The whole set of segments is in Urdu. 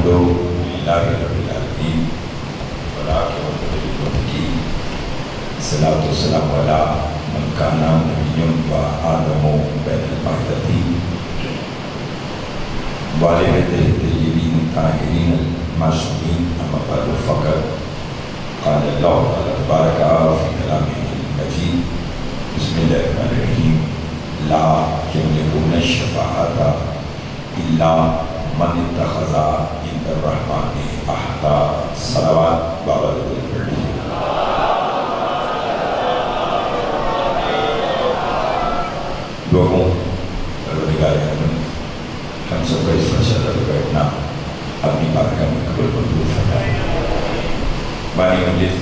للہ رب العالمین والعاقبۃ للمتقین الصلاۃ والسلام علی من کان نبی وآدم بین الباردتین والدہ طیبین الطاہرین المعصومین اما بعد فقط قال اللہ تعالی تبارک فی کلامہ المجید بسم اللہ الرحمن الرحیم لا یملکون الشفاعۃ الا من اتخذ عند الرحمن عہدا صلوات بابا لوگوں پروردگار عالم ہم سب کا اس مسئلہ پر بیٹھنا اپنی بارگاہ میں قبول منظور فرمائے. بانی مجلس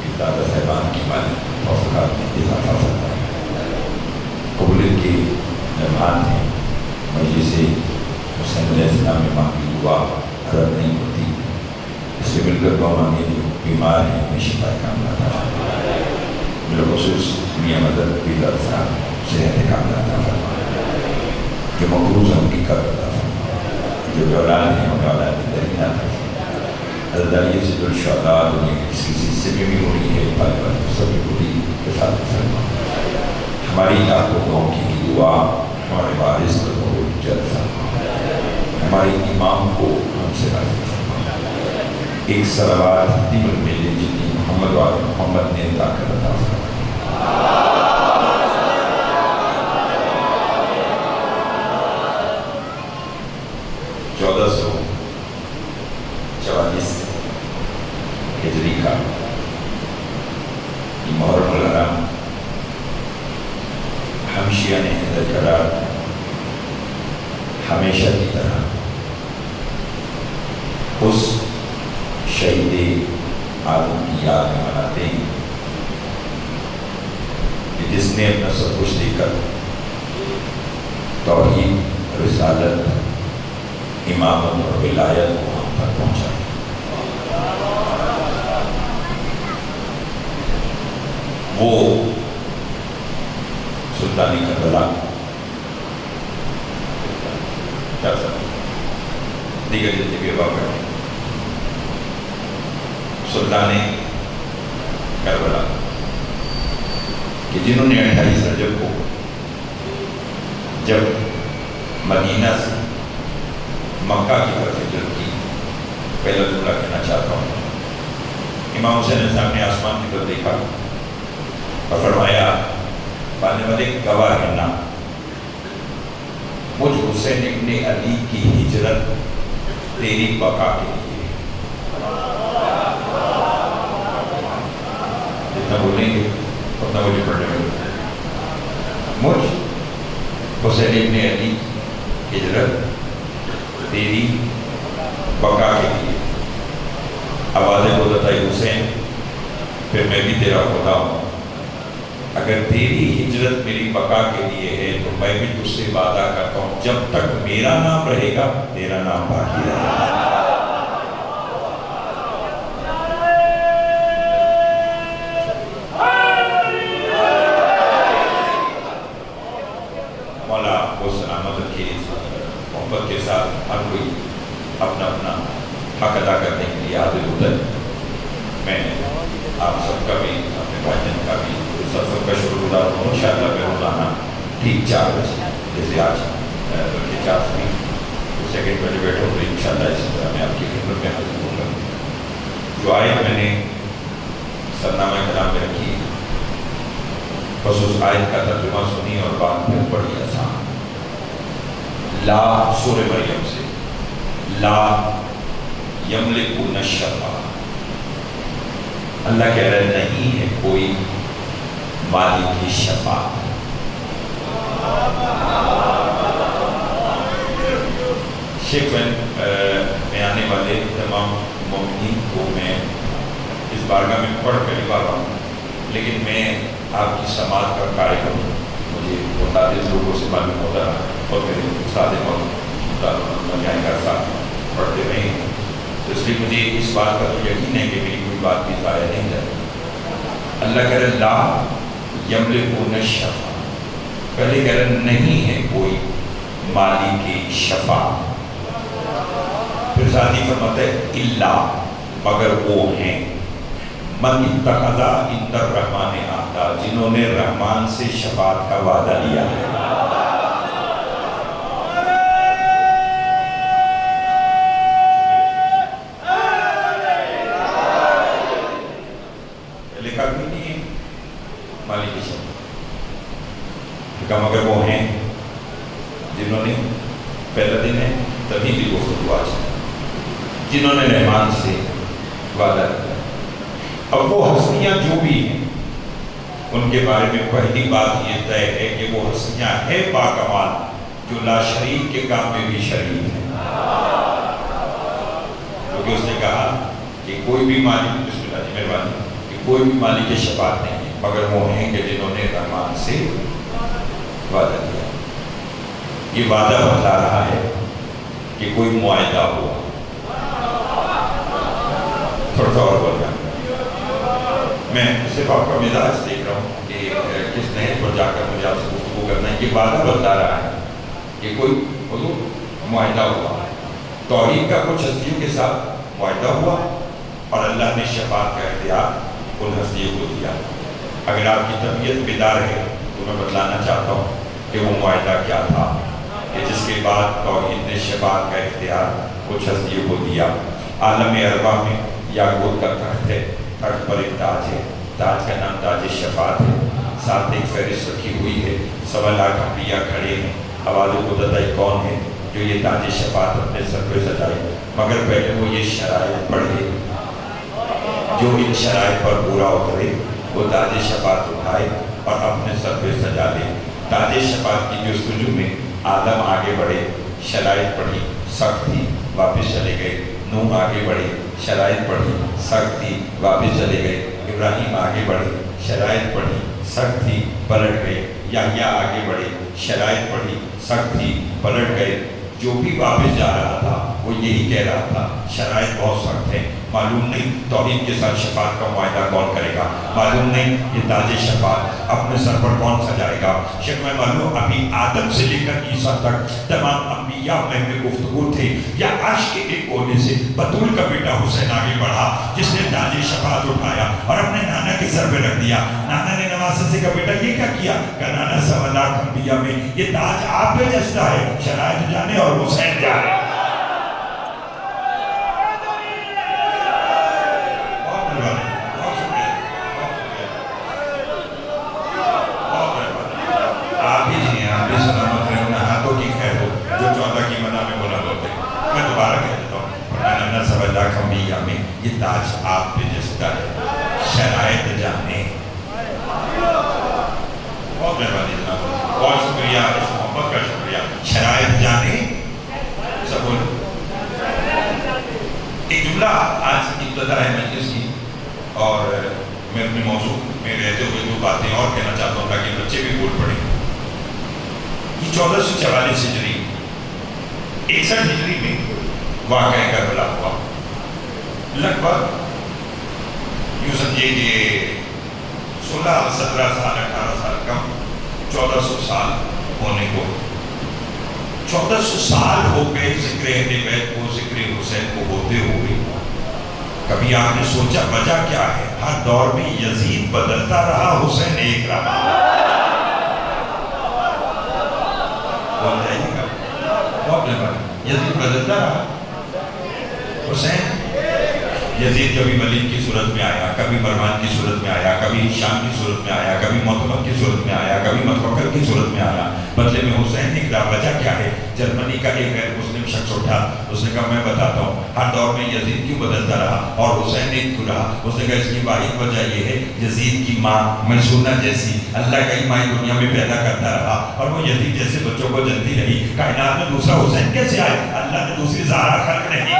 ابتداء صاحبان کی مالی توفیقات میں اضافہ فرمائے. قبولیت کے مہمان ہیں. مجلس حسین علیہ السلام میں مانگی دعا رد نہیں ہوتی، اس سے مل کر دعا مانگے جو بیمار ہیں میں شفا کاملہ عطا فرمائے. بالخصوص میاں مدد بیدار صاحب صحت کاملہ عطا فرمائے. جو مقروض ہیں ان کی قبر عطا فرمائے. جو اولاد ہیں ان اولاد درین عطا فرمائے. حضرت علی سید الشہداء دنیا کی کسی حصے میں بھی ہو رہی ہے، طالبان سب پوری حفاظت فرمائے. ہماری دعوتوں کی دعا ہمارے وارث کو جلد فرمائے. ہماری امام کو ہم سے راضی فرمائے. ایک صلوات تیم الملے جتنی محمد و آل محمد نے طاقت عطا فرمائے. 1444 ہجری کا یہ محرم الحرام ہم شیعہ نے درقرار ہمیشہ کی طرح اس شہید آدم کی یاد میں مناتے ہیں کہ جس نے اپنا سب کچھ دے کر توحید، رسالت، امامت اور ولایت کو ہم تک پہنچا. وہ سلطان کربلا دیگر جتنے باقی سلطان کربلا کہ جنہوں نے 28 رجب کو جب مدینہ سے مکہ کی طرف ہجرت کی، پہلا جملہ کہنا چاہتا ہوں. امام حسین علیہ السلام نے آسمان کی طرف دیکھا اور فرمایا پانے والے گواہ ہے نا، مجھ حسین ابن علی کی ہجرت تیری بقا کے لیے. جتنا بولیں گے اتنا مجھے پڑھنے میں مجھ حسین ابن علی کی ہجرت تیری بقا کے لیے. آوازیں بولتا ہے حسین پھر میں بھی تیرا خدا ہوں، اگر تیری ہجرت میری بقا کے لیے ہے تو میں بھی تجھ سے وعدہ کرتا ہوں جب تک میرا نام رہے گا تیرا نام باقی رہے گا. مولا کو سلامت رکھے. محبت کے ساتھ ہر کوئی اپنا اپنا حق ادا کرنے کے لیے حاضر ہوتا ہے. میں آپ سب کا بھی اپنے بھائی جان کا بھی سب کا شکر گزار ہوں. انشاءاللہ میں روزانہ ٹھیک 4 بجے جیسے آج بلکہ 4 سے 2 بجے بیٹھا ہوں تو انشاءاللہ اس طرح میں آپ کی خدمت میں حاضر ہوں گا. جو آیت میں نے سرنامہ کلام میں رکھی بس اس آیت کا ترجمہ سنی اور بات پھر بڑی آسان. لا سورہ مریم سے لا یملکون الشفاعۃ، اللہ کہہ رہے نہیں ہے کوئی مالک شفاعت. شیخ میں آنے والے تمام مومنین کو میں اس بارگاہ میں پڑھ پہلی بار رہا ہوں، لیکن میں آپ کی سماعت کا قائل ہوں. مجھے متعدد لوگوں سے معلوم ہوتا رہا اور میرے استاد موجود کا ساتھ پڑھتے رہے ہیں، تو اس لیے مجھے اس بات کا تو یقین ہے کہ میری کوئی بات بھی ضائع نہیں جاتی. اللہ کہہ رہے لا یملکون الشفاعۃ، پہلے کہہ رہے نہیں ہے کوئی مالک شفاعت، پھر ذاتی فرماتا ہے الا مگر وہ ہیں من اتخذ عند الرحمن عہدا جنہوں نے رحمان سے شفاعت کا وعدہ لیا ہے. لکھا بھی نہیں ہے مالک شفاعت کا مگر وہ ہیں جنہوں نے پہلا دن ہے تبھی بھی گفتگو آج جنہوں نے رحمان سے وعدہ کیا. اب وہ ہستیاں جو بھی ہیں ان کے بارے میں پہلی بات یہ طے ہے کہ وہ ہستیاں ہیں باکمال جو لا شریک کے کام میں بھی شریک ہیں. کیونکہ اس نے کہا کہ کوئی بھی مالک بسم اللہ جی مہربانی کہ کوئی بھی مالک شفاعت نہیں ہے مگر وہ ہیں کہ جنہوں نے رحمان سے وعدہ کیا. یہ وعدہ بتا رہا ہے کہ کوئی معاہدہ ہوا. تھوڑا سا اور بول رہا ہوں میں صرف آپ کا مزاج دیکھ رہا ہوں کہ کس نہج پر جا کر مجھے آپ سے گفتگو کرنا ہے. یہ وعدہ بتا رہا ہے کہ کوئی حضور معاہدہ ہوا توحید کا کچھ ہستیوں کے ساتھ معاہدہ ہوا اور اللہ نے شفاعت کا اختیار ان ہستیوں کو دیا. اگر آپ کی طبیعت بیدار ہے تو میں بتلانا چاہتا ہوں کہ وہ معاہدہ کیا تھا کہ جس کے بعد توحید نے شفاعت کا اختیار کچھ ہستیوں کو دیا. عالم ارواح میں یاقوت کا تخت ہے, تخت پر ایک تاج ہے, تاج کا نام تاج شفاعت ہے. ساتھ ایک فہرست رکھی ہوئی ہے, 1.25 لاکھ انبیاء کھڑے ہیں. آواز کو بتائی کون ہے جو یہ تاج شفاعت اپنے سر پہ سجائے, مگر پہلے وہ یہ شرائط پڑھے, جو ان شرائط پر پورا اترے وہ تاج شفاعت اٹھائے اور اپنے سر پہ سجا لے. تاج شفاعت کی جستجو میں آدم آگے بڑھے, شرائط پڑھی, سخت تھی, واپس چلے گئے. نوح آگے بڑھے, شرائط پڑھی, سخت تھی, واپس چلے گئے. ابراہیم آگے بڑھے, شرائط پڑھی, سخت تھی, پلٹ گئے. یحییٰ آگے بڑھے, شرائط پڑھی, سخت تھی, پلٹ گئے. جو بھی واپس جا رہا تھا وہ یہی کہہ رہا تھا شرائط بہت سخت ہے, معلوم نہیں توحید کے ساتھ شفاعت کا معاہدہ کون کرے گا, معلوم نہیں یہ تاج شفاعت اپنے سر پر کون سجائے گا. شک میں معلوم ابھی آدم سے لے کر عیسیٰ تک تمام انبیاء میں گفتگو تھے. یا عرش کے ایک کونے سے بطول کا بیٹا حسین آگے بڑھا جس نے تاج شفاعت اٹھایا اور اپنے نانا کے سر پہ رکھ دیا. نانا نے نواسہ سے کہا بیٹا یہ کیا کیا؟ کہ نانا 1.25 لاکھ انبیاء میں یہ تاج آپ پہ جستا ہے, شرائط جانے اور حسین جانے. یہ تاج آپ پہ جستا ہے, شرائط جانے. بہت مہربانی جناب, بہت شکریہ, اس محبت کا شکریہ. شرائط جانے سب بولو. ایک جملہ آج ابتدا ہے مجلس کی, اور میں اپنے موضوع میں رہتے ہوئے دو باتیں اور کہنا چاہتا ہوں تاکہ بچے بھی بول پڑیں. یہ 1444 ہجری 61 ہجری میں واقعہ کربلا ہوا. لگ بھگ یوں سمجھے کہ 16 17 سال 18 سال کم 1400 سال ہونے کو. 1400 سال ہو گئے ذکر اہل بیت کو, ذکر حسین کو ہوتے ہوئے. کبھی آپ نے سوچا وجہ کیا ہے؟ ہر دور میں یزید بدلتا رہا, حسین ایک رہا. بول جائیے گا بہت مہربانی. یزید بدلتا رہا, حسین یزید کبھی ملک کی صورت میں آیا, کبھی مروان کی صورت میں آیا, کبھی ہشام کی صورت میں آیا, کبھی معتمد کی صورت میں آیا, کبھی متوکل کی صورت میں آیا. بدلے میں حسین نکلا. وجہ کیا ہے؟ جرمنی کا ایک غیر مسلم شخص اٹھا, اس نے کہا میں بتاتا ہوں ہر دور میں یزید کیوں بدلتا رہا اور حسین ایک کیوں رہا. اس نے کہا اس کی واحد وجہ یہ ہے یزید کی ماں میسونہ جیسی اللہ کا ماں دنیا میں پیدا کرتا رہا اور وہ یزید جیسے بچوں کو جلتی رہی. کائنات میں دوسرا حسین کیسے آئے؟ اللہ نے دوسری زہرا خلق نہیں کی.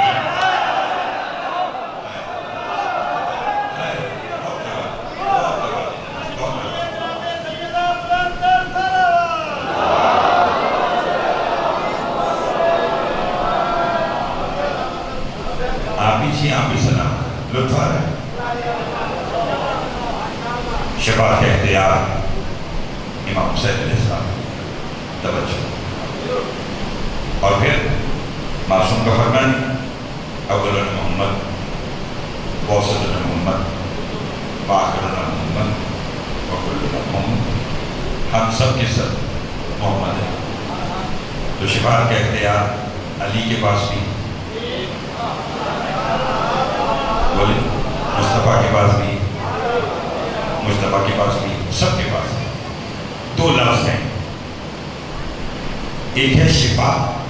آپ بھی سلام لطف آ رہا ہے. شفاعت کا اختیار امام حسین علیہ السلام, توجہ. اور پھر معصوم کا فرمان اولا محمد، وسطنا محمد، وآخرنا محمد، وکلنا محمد، ہم سب کے سب محمد ہیں۔ تو شفاعت کا اختیار علی کے پاس بھی، بولے مصطفیٰ کے پاس بھی، مصطفیٰ کے پاس بھی، سب کے پاس بھی۔ دو لفظ ہیں، ایک ہے شفا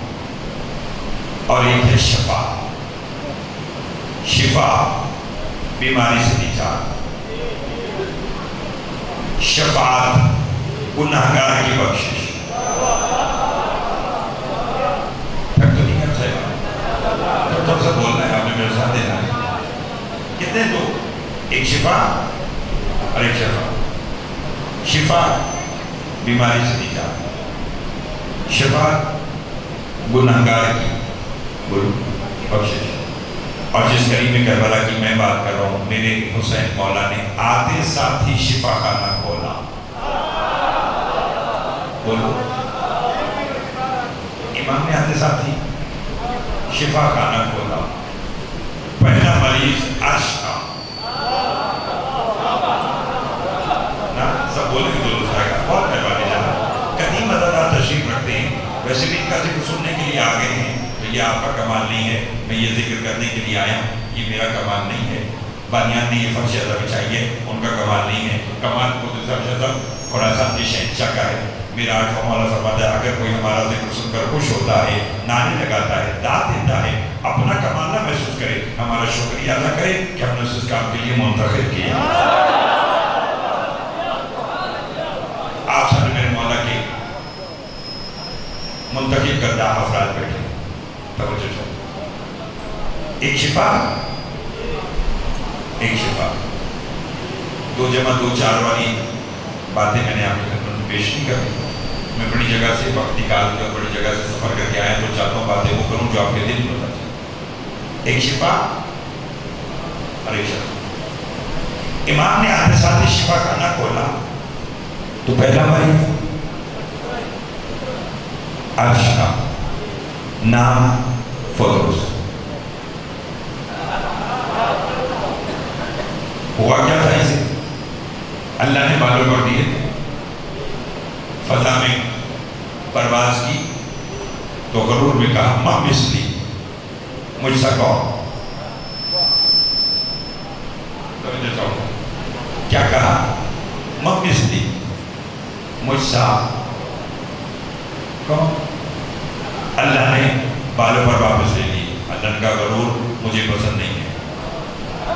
اور ایک ہے شفا۔ شفا بیماری سے نجات، شفاعت گناہگار کی بخشش۔ تک تو نہیں کرتا ہے، تب سے بولنا ہے، آپ نے میرے ساتھ دینا ہے۔ کتنے دو؟ ایک شفا اور ایک شفا۔ شفا بیماری سے نجات، شفا گناہگار کی بخشش۔ اور جس کریم کربلا کی میں بات کر رہا ہوں، میرے حسین مولا نے آتے ساتھ ہی شفا خانہ کھولا۔ بولو، امام نے آتے ساتھ ہی شفا خانہ کھولا۔ پہلا مریض عرش کا، سب بولے کہ درست آئے گا، بہت مہربانی جناب۔ قدیم عددات تشریف رکھتے ہیں، ویسے بھی ان کا ذکر سننے کے لیے آگئے ہیں، تو یہ آپ کا کمال نہیں ہے، میں یہ ذکر کرنے کے لیے آیا ہوں، یہ میرا کمال نہیں ہے۔ بانیان نے یہ فرش ادب بچائی ہے، ان کا کمال نہیں ہے۔ کمال قدس ابشدم خراسان کے شہنشاہ کا ہے۔ میرا آج مولا فرماتا ہے، اگر کوئی ہمارا ذکر سن کر خوش ہوتا ہے، نعرے لگاتا ہے، داد دیتا ہے، اپنا کمال نہ محسوس کرے، ہمارا شکریہ ادا کرے کہ ہم نے اس کام کے لیے منتخب کیا۔ آپ سب میرے مولا کے منتخب کردہ افراد بیٹھے، توجہ چھو۔ ایک شفا، ایک شفا۔ دو جمع دو چار والی باتیں میں نے آپ کے خدمت میں پیش نہیں کرتی۔ میں بڑی جگہ سے وقت نکال کر بڑی جگہ سے سفر کر کے آیا تو چاہتا ہوں باتیں وہ کروں جو آپ کے دل میں ہوتا ہے۔ ایک شفا اور ایک شفا۔ امام نے آتے ساتھ ہی شفا خانہ کھولا، تو پہلا مریض عرش کا، نام فدوس۔ ہوا کیا تھا اسے؟ اللہ نے بالوں پر دیے تھے، فضا میں پرواز کی تو غرور میں کہا ماں مثلی، مجھ سا کون؟ کیا کہا؟ ماں مثلی، مجھ سا کون؟ اللہ نے بالوں پر واپس لے لی۔ اللہ نے کہا غرور مجھے پسند نہیں ہے۔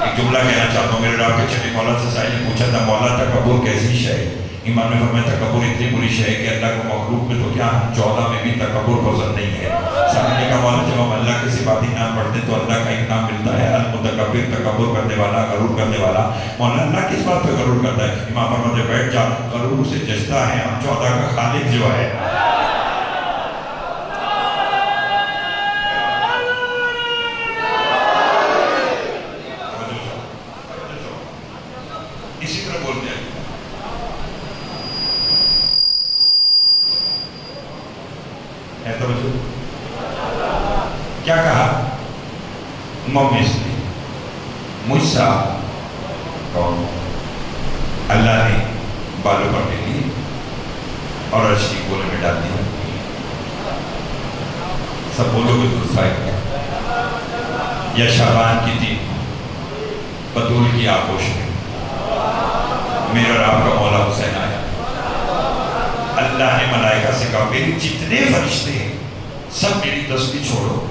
ایک جملہ کہنا چاہتا ہوں، میرے رب کے چھٹے مولا سے سائل نے پوچھا تھا، مولا تکبر کیسی شے ہے؟ امام نے فرمایا تکبر اتنی بری شے ہے کہ اللہ کو مخلوق میں تو کیا 14 میں بھی تکبر پسند نہیں ہے۔ سامنے نے کہا مولا جب ہم اللہ کے صفاتی نام پڑھتے تو اللہ کا ایک نام ملتا ہے المتکبر، تکبر کرنے والا، غرور کرنے والا۔ مولا اللہ کس بات پہ غرور کرتا ہے؟ امام فرماتے ہیں بیٹھ جا، غرور سے جستا ہے ہم 14 کا خالق جو ہے۔ اسی طرح بولتے ہیں کیا کہا؟ مثلی، مجھ سا کون؟ اللہ نے بالوں پر لے لی اور عرش کی گولے میں ڈال دیا۔ سب بولو گے درست آئے گا۔ یا شعبان کی دن بطول کی آغوش میں میرا اور آپ کا مولا حسین آیا۔ اللہ نے ملائکہ سے کہا میری جتنے فرشتے ہیں سب میری تسبیح چھوڑو،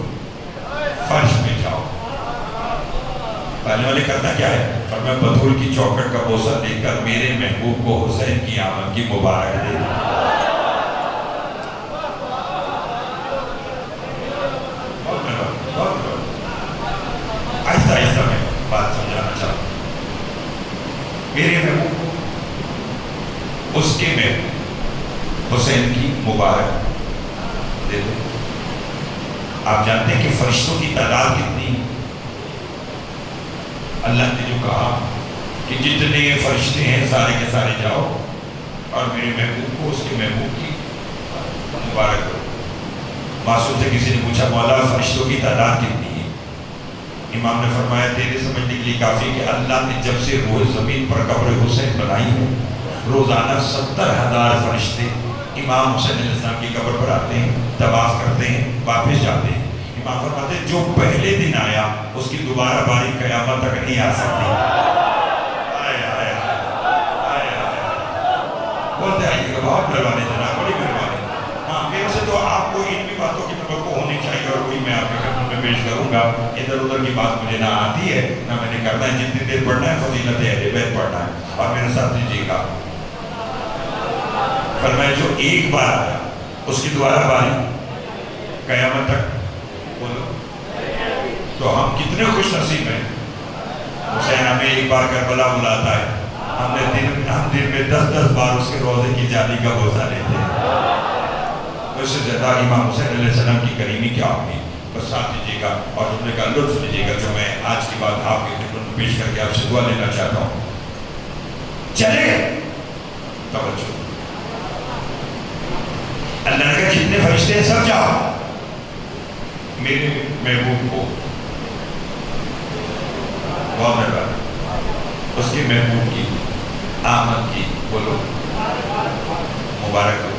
فرش میں جاؤ۔ پہلے والے کرنا کیا ہے؟ فرمایا بطول کی چوکٹ کا بوسہ دے کر میرے محبوب کو حسین کی آمد کی مبارک دے۔ آہستہ آہستہ میں بات سمجھانا چاہتا ہوں۔ میرے محبوب کو اس کے محبوب حسین کی مبارک دے دو۔ آپ جانتے ہیں کہ فرشتوں کی تعداد کتنی ہے؟ اللہ نے جو کہا کہ جتنے فرشتے ہیں سارے کے سارے جاؤ اور میرے محبوب کو اس کے محبوب کی مبارک دو۔ معصوم سے کسی نے پوچھا مولا فرشتوں کی تعداد کتنی ہے؟ امام نے فرمایا تیرے سمجھنے کے لیے کافی کہ اللہ نے جب سے روح زمین پر قبر حسین بنائی ہے روزانہ 70,000 فرشتے امام حسین علیہ السلام کی قبر پر آتے ہیں، طواف کرتے ہیں، واپس جاتے ہیں۔ امام فرماتے ہیں جو پہلے دن آیا اس کی دوبارہ باری قیامت تک نہیں آ سکتی۔ بولتے آئیے گا بہت مہربانی جناب، بڑی مہربانی۔ ہاں میرے سے تو آپ کو ان بھی باتوں کی توقع ہونی چاہیے اور وہی میں آپ کے خدمت میں پیش کروں گا۔ ادھر ادھر کی بات مجھے نہ آتی ہے نہ میں نے کرنا ہے، جتنی دیر پڑھنا ہے فضیلت اہل بیت پڑھنا ہے اور میرے ساتھ دیجیے گا۔ فرمایا جو ایک بار آیا اس کی دوبارہ باری قیامت تک، بولو تو ہم کتنے خوش نصیب ہیں۔ حسین ہمیں ایک بار کربلا بلاتا ہے، ہم دن میں 10 بار اس کے روضے کی جالی کا بوسہ لیتے ہیں۔ اس سے زیادہ امام حسین علیہ السلام کی کریمی کیا ہوگی، بس ساتھ دیجیے گا اور جملے کا لطف لیجیے گا جو میں آج کی بات آپ کی خدمت میں پیش کر کے آپ سے دعا لینا چاہتا ہوں۔ چلے توجہ، اللہ نے کہا جتنے فرشتے ہیں سب جاؤ میرے محبوب کو، بہت مہربان، اس کے محبوب کی آمد کی بولو مبارک ہو،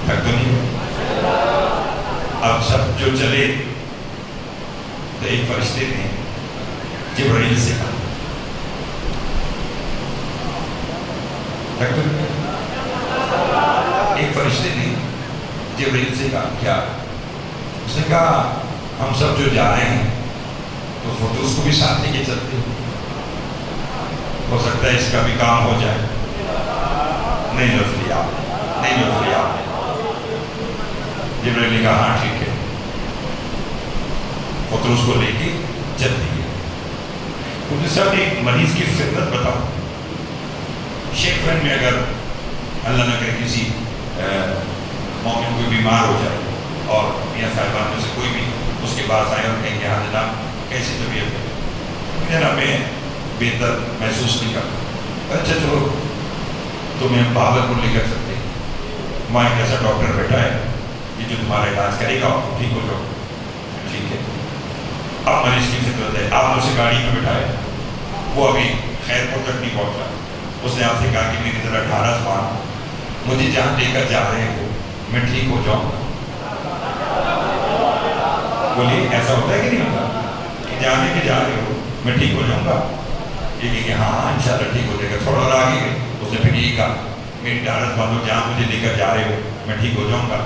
تک تو نہیں ہو۔ اب سب جو چلے تو ایک فرشتے نے جبرائیل سے کہا، تک تو نہیں، ایک فرشتے نے جبرائیل سے کہا کیا؟ اس نے کہا ہم سب جو جا رہے ہیں تو فوٹوز کو بھی ساتھ لے کے چلتے ہیں، ہو سکتا ہے اس کا بھی کام ہو جائے۔ نہیں لطف لیا، نہیں لطف لیا۔ جبرائیل نے کہا ہاں ٹھیک ہے، فوٹوز کو لے کے چلتی ہے۔ مجھے صاحب ایک مریض کی فطرت بتاؤ، شیخ فن میں اگر اللہ نہ کرے کسی مومن کوئی بیمار ہو جائے اور میاں صاحبان میں سے کوئی بھی اس کے پاس آئے اور کہیں کہ ہاں جناب کیسی طبیعت ہے، جناب میں بہتر محسوس نہیں کرتا، اچھا چلو تمہیں بہاولپور لے کر سکتے ہیں، وہاں ایک ایسا ڈاکٹر بیٹھا ہے یہ جو تمہارا علاج کرے گا اور ٹھیک ہو جاؤ، ٹھیک ہے۔ اب مریض کی فطرت ہے، آپ اسے گاڑی میں بٹھائے، وہ ابھی خیرپور تک نہیں پہنچا، اس نے آپ سے کہا کہ میری ذرا ڈھارس مان، مجھے جہاں لے کر جا رہے ہو میں ٹھیک ہو جاؤں گا۔ بولیے ایسا ہوتا ہے کہ نہیں ہوتا کہ جہاں لے کے جا رہے ہو میں ٹھیک ہو جاؤں گا؟ یہ کہ ہاں ہاں انشاءاللہ ٹھیک ہو جائے گا۔ تھوڑا اور آگے گئے، اس نے پھر یہ کہا میری ڈھارس باندھو، جہاں مجھے لے کر جا رہے ہو میں ٹھیک ہو جاؤں گا۔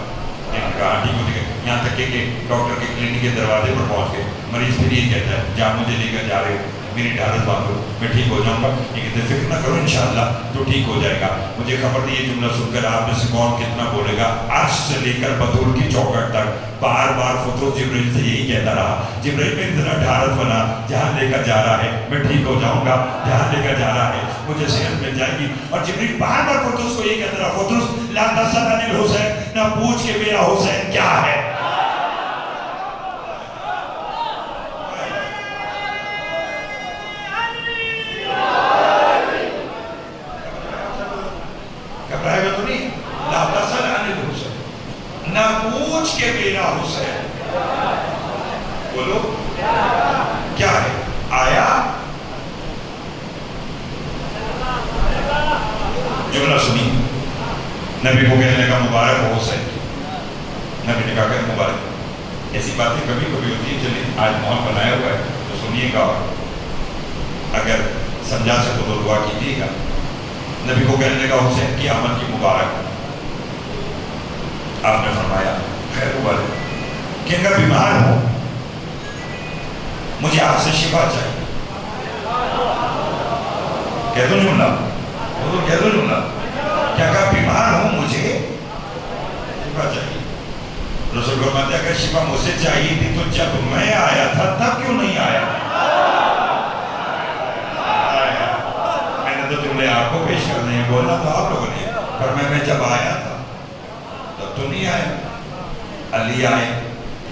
کہا ٹھیک ہو جائے گا، یہاں تک کہ ڈاکٹر کے کلینک کے دروازے پر پہنچ گئے، مریض پھر یہ کہتا ہے جہاں مجھے لے کر جا رہے ہو میری ڈھارس باندھو میں ٹھیک ہو جاؤں گا۔ یہ کہتے ہیں فکر نہ کرو انشاءاللہ تو ٹھیک ہو جائے گا۔ مجھے خبر نہیں یہ جملہ سن کر آپ میں سے کون کتنا بولے گا، عرش سے لے کر بطول کی چوکھٹ تک بار بار فطرت جبرائیل سے یہی کہتا رہا، جبرائیل میری ذرا ڈھارس بنا، جہاں لے کر جا رہا ہے میں ٹھیک ہو جاؤں گا، جہاں لے کر جا رہا ہے مجھے صحت مل جائے گی۔ اور جبرائیل بار بار فطرت کو یہی کہتا رہا، فطرت لا تسأل عن الحسین، نہ پوچھ کہ میرا حسین کیا ہے۔ نہ پوچھ کے میرا حسین، بولو کیا ہے آیا؟ جملہ سنی، نبی کو کہنے کا مبارک ہو حسین، نبی نے کہا کہ مبارک۔ ایسی باتیں کبھی کبھی ہوتی ہیں، چلیے آج ماحول بنایا ہوا ہے تو سنیے گا اور اگر سمجھا سکو تو دعا کیجیے گا۔ نبی کو کہنے کا حسین کی آمد کی مبارک۔ آپ نے فرمایا خیر مبارک کہ اگر بیمار ہو مجھے آپ سے شفا چاہیے، کہہ دو جملہ، کہہ دو جملہ کہ اگر بیمار ہو مجھے شفا چاہیے۔ رسول فرماتے اگر شفا مجھ سے چاہیے تھی تو جب میں آیا تھا تب کیوں نہیں آیا؟ میں نے تو جملے آپ کو پیش کرنے ہیں، بولنا تو آپ لوگوں نے، پر میں جب آیا تھا تب تو نہیں آئے۔ علی آئے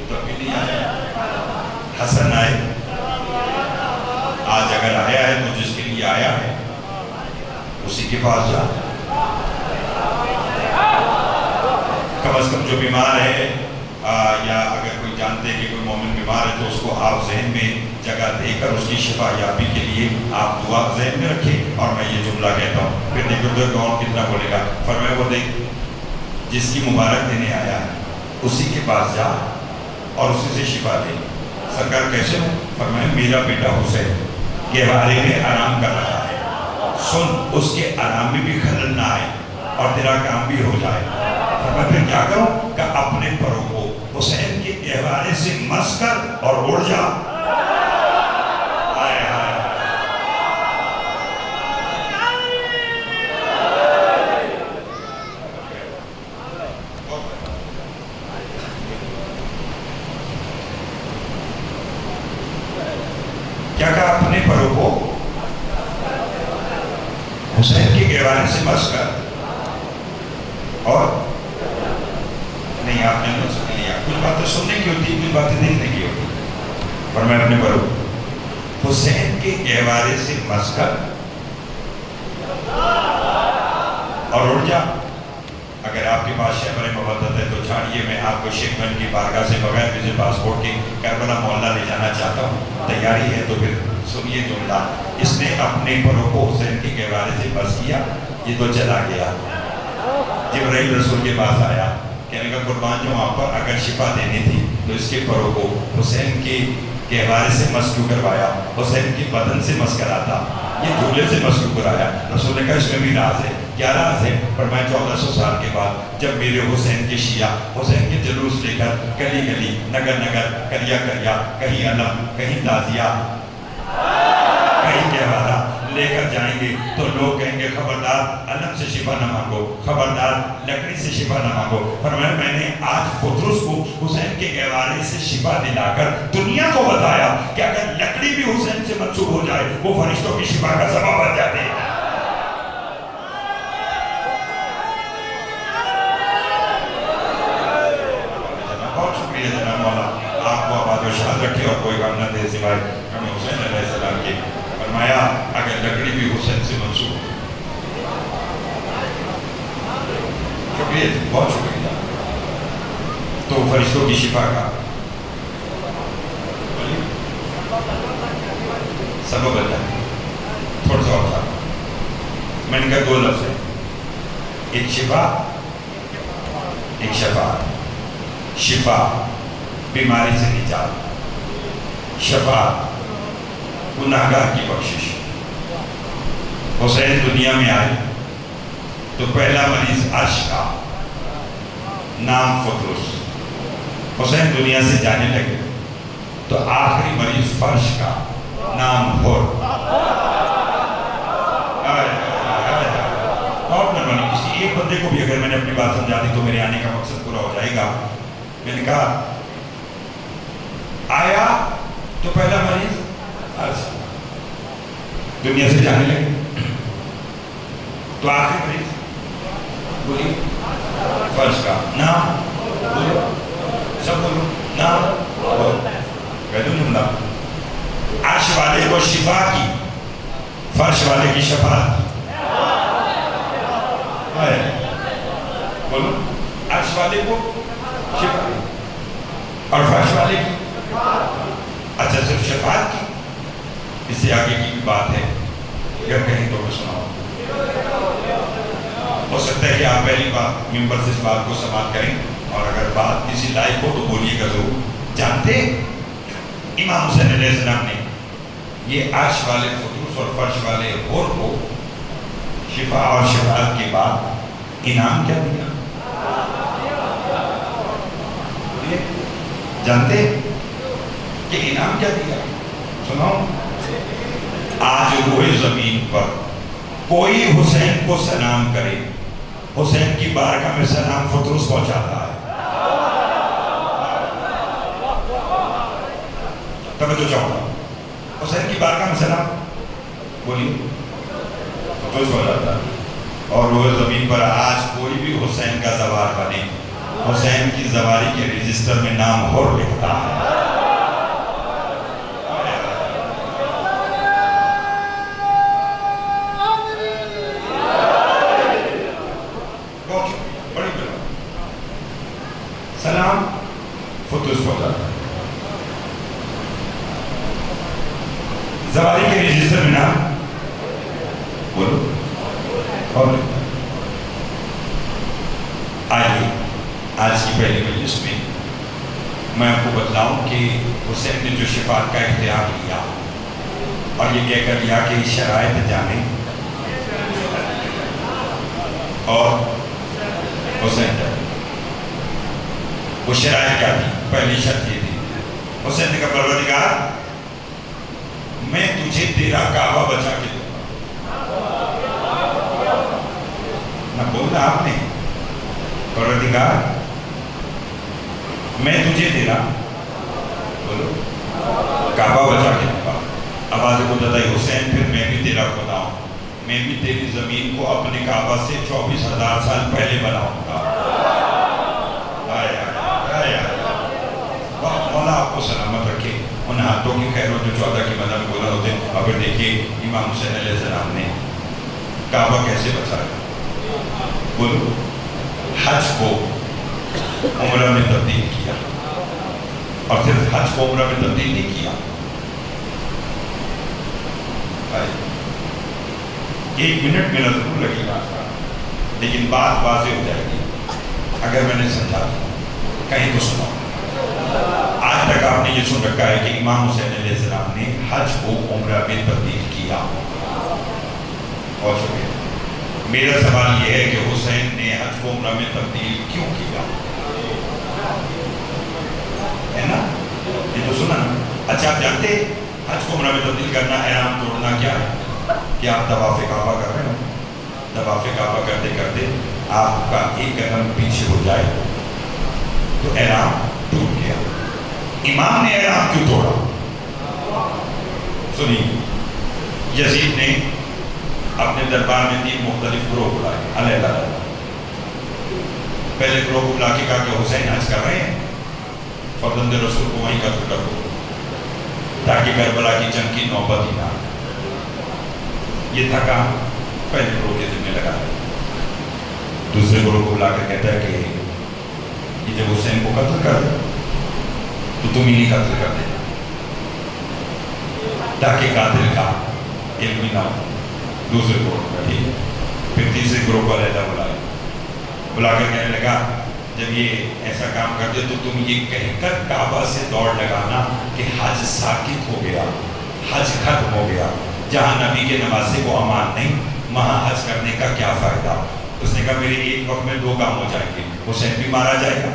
تو بھی نہیں آئے، حسن آئے، آج اگر آیا ہے تو جس کے لیے آیا ہے اسی کے پاس جا۔ کم از کم جو بیمار ہے یا اگر کوئی جانتے کہ کوئی مومن بیمار بیمار ہے تو اس کو آپ ذہن میں جگہ دے کر اس کی شفا یابی کے لیے آپ دعا ذہن میں رکھیں. اور میں یہ جملہ کہتا ہوں, پھر دیکھو تو کون کتنا بولے گا. فرمایا وہ دیکھ جس کی مبارک دینے آیا ہے اسی کے پاس جا اور اسی سے شفا دے. سرکار کیسے ہو؟ فرمایا میرا بیٹا حسین گہوارے میں آرام کر رہا ہے, سن اس کے آرام میں بھی خلل نہ آئے اور تیرا کام بھی ہو جائے. فرمایا پھر کیا کروں؟ کہ اپنے پروں کو حسین کے گہوارے سے مس کر اور اڑ جا. کیا کہا؟ اپنے پروں کو حسین کے گہوارے سے مس کر اور نہیں, آپ نے نہیں سن لیا. کچھ باتیں سننے کی ہوتی, کچھ باتیں دیکھنے کی ہوتی. پر میں اپنے پروں حسین کے گہوارے سے مس کر اور اڑ جا. اگر آپ کے پاس شہبر مودت ہے تو چھاڑیے, میں آپ کو شیخ گنج کی بارگاہ سے بغیر کسی پاسپورٹ کے کربلا محلہ لے جانا چاہتا ہوں. تیاری ہے تو پھر سنیے جملہ. اس نے اپنے پروں کو حسین کے گہوارے سے بس کیا, یہ تو چلا گیا. جبرائیل رسول کے پاس آیا, کہنے کا قربان جو وہاں پر اگر شفا دینی تھی تو اس کے پروں کو حسین کے گہوارے سے مس کیوں کروایا, حسین کے بدن سے مس کراتا, یہ جھولے سے مس کیوں کرایا. رسول نے کہا اس میں بھی راز ہے. کیا راز ہے؟ فرمایا 1400 سال کے بعد جب میرے حسین کے شیعہ حسین کے جلوس لے کر گلی گلی نگر نگر کریا کریا, کہیں علم کہیں تازیہ کہیں گہوارہ لے کر جائیں گے تو لوگ کہیں گے خبردار علم سے شفا نہ مانگو, خبردار لکڑی سے شفا نہ مانگو. فرمایا میں نے آج پطرس کو حسین کے گہوارے سے شفا دلا کر دنیا کو بتایا کہ اگر لکڑی بھی حسین سے منسوب ہو جائے وہ فرشتوں کی شفا کا سبب بن جاتی ہے. جناب مولا آپ کو آباد و شاد رکھے اور کوئی غم نہ دے سوائے ہمیں حسین علیہ السلام کے. فرمایا اگر لکڑی بھی حسین سے منسوب, شکریہ, بہت شکریہ, تو فرشتوں کی شفا کا سبب بن جائے. تھوڑا سا اور تھا, میں نے کہا 2 لفظ ہے, ایک شفا ایک شفاعت. شفا بیماری سے نجات, شفاعت گناہگار کی بخشش. حسین دنیا میں آئے تو پہلا مریض عرش کا, نام فطرس. حسین دنیا سے جانے لگے تو آخری مریض فرش کا, نام حر. اور کسی ایک بندے کو بھی اگر میں نے اپنی بات سمجھا دی تو میرے آنے کا مقصد پورا ہو جائے گا. میں نے کہا آیا تو پہلا مریض عرش, دنیا سے جانے لگے تو آخری مریض بولی فرش کا, نام بولو, سب بولو, نام بولو. کہہ دوں جملہ, عرش والے کو شفا کی, فرش والے کی شفاعت کی. بولو, عرش والے کو شفا اور فرش والے کی. اچھا صرف شفاعت کی, اس سے آگے کی بھی بات ہے, اگر کہیں تو میں سناؤں. ہو سکتا ہے کہ آپ پہلی بار ممبر سے اس بات کو سماعت کریں, اور اگر بات کسی لائق ہو تو بولیے گا ضرور. جانتے امام حسین علیہ السلام نے یہ عرش والے فطرس اور فرش والے حور کو شفا اور شفاعت کے بعد انعام کیا دیا؟ جانتے کہ انعام کیا دیا؟ سناؤ. آج روئے زمین پر کوئی حسین کو سلام کرے, حسین کی بارگاہ میں سلام فطرس پہنچاتا ہے. توجہ چاہوں گا, حسین کی بارگاہ میں سلام بولیے فطرس پہنچاتا ہے. اور روئے زمین پر آج کوئی بھی حسین کا زوار بنے, حسین کی زواری کے رجسٹر میں نام حر لکھتا ہے. سلام فطرس پہنچاتا ہے. زوالی کے رجسٹر میں نام بولو اور آئیے آج کی پہلی مجلس میں آپ کو بتلاؤں کہ حسین نے جو شفاعت کا اختیار لیا اور یہ کہہ کر لیا کہ شرائط جانے اور حسین جانے، وہ شرائط کیا تھی؟ پہلی شرط یہ تھی، حسین نے کہا پروردگار میں تجھے تیرا کعبہ بچا کے دوں گا۔ نہ بولنا آپ نے، پروردگار میں تجھے تیرا بولو کعبہ بچا کے دوں گا۔ آواز کو بتائی حسین پھر میں بھی تیرا خدا ہوں، میں بھی تیری زمین کو اپنے کعبہ سے 24,000 سال پہلے بناؤں گا۔ مولا آپ کو سلامت رکھے، ان ہاتھوں کی خیر و جو 14 کی مدد بولا ہوتے ہیں۔ اگر دیکھیے امام حسین علیہ السلام نے کعبہ کیسے بچایا، بولو حج کو عمرہ میں تبدیل کیا، اور صرف حج کو عمرہ میں تبدیل نہیں کیا، 1 منٹ میرا ضرور لگے گا لیکن بات واضح ہو جائے گی اگر میں نے سمجھا کہیں تو سنا۔ آج تک آپ نے یہ سن رکھا ہے کہ امام حسین علیہ السلام نے حج کو عمرہ میں تبدیل کیا، اور شکریہ۔ میرا سوال یہ ہے کہ حسین نے حج کو عمرہ میں تبدیل کیوں کیا؟ ہے نا، یہ تو سنا نا۔ اچھا آپ جانتے حج کو عمرہ میں تبدیل کرنا، احرام توڑنا کیا ہے؟ کہ آپ طواف کعبہ کر رہے ہو، طواف کعبہ کرتے کرتے آپ کا ایک قدم پیچھے ہو جائے تو احرام ٹوٹ گیا۔ امام نے احرام کیوں توڑا؟ سنیے، یزید نے اپنے دربار میں 3 مختلف گروہ بلائے علیہ اللہ۔ پہلے گروہ کو بلا کے کہا کہ حسین حج کر رہے ہیں، فرزند رسول کو وہیں قتل کر دو تاکہ کربلا کی جنگ کی نوبت ہی نہ آئے۔ یہ تھا کام پہلے گروہ کے ذمہ لگا۔ دوسرے گروہ کو بلا کر کہتا ہے کہ یہ جب حسین کو قتل کر دے تو تم ہی نہیں قتل کر دے تاکہ قاتل کا علم نہ ہو۔ دوسرے گروہ کا ٹھیک ہے، پھر تیسرے گروہ کو علیحدہ بلا کر کہنے لگا جب یہ ایسا کام کر دے تو تم یہ کہہ کر کعبہ سے دوڑ لگانا کہ حج ساکت ہو گیا، حج ختم ہو گیا، جہاں نبی کے نواسے کو امان نہیں وہاں حج کرنے کا کیا فائدہ۔ اس نے کہا میرے ایک وقت میں 2 کام ہو جائیں گے، حسین بھی مارا جائے گا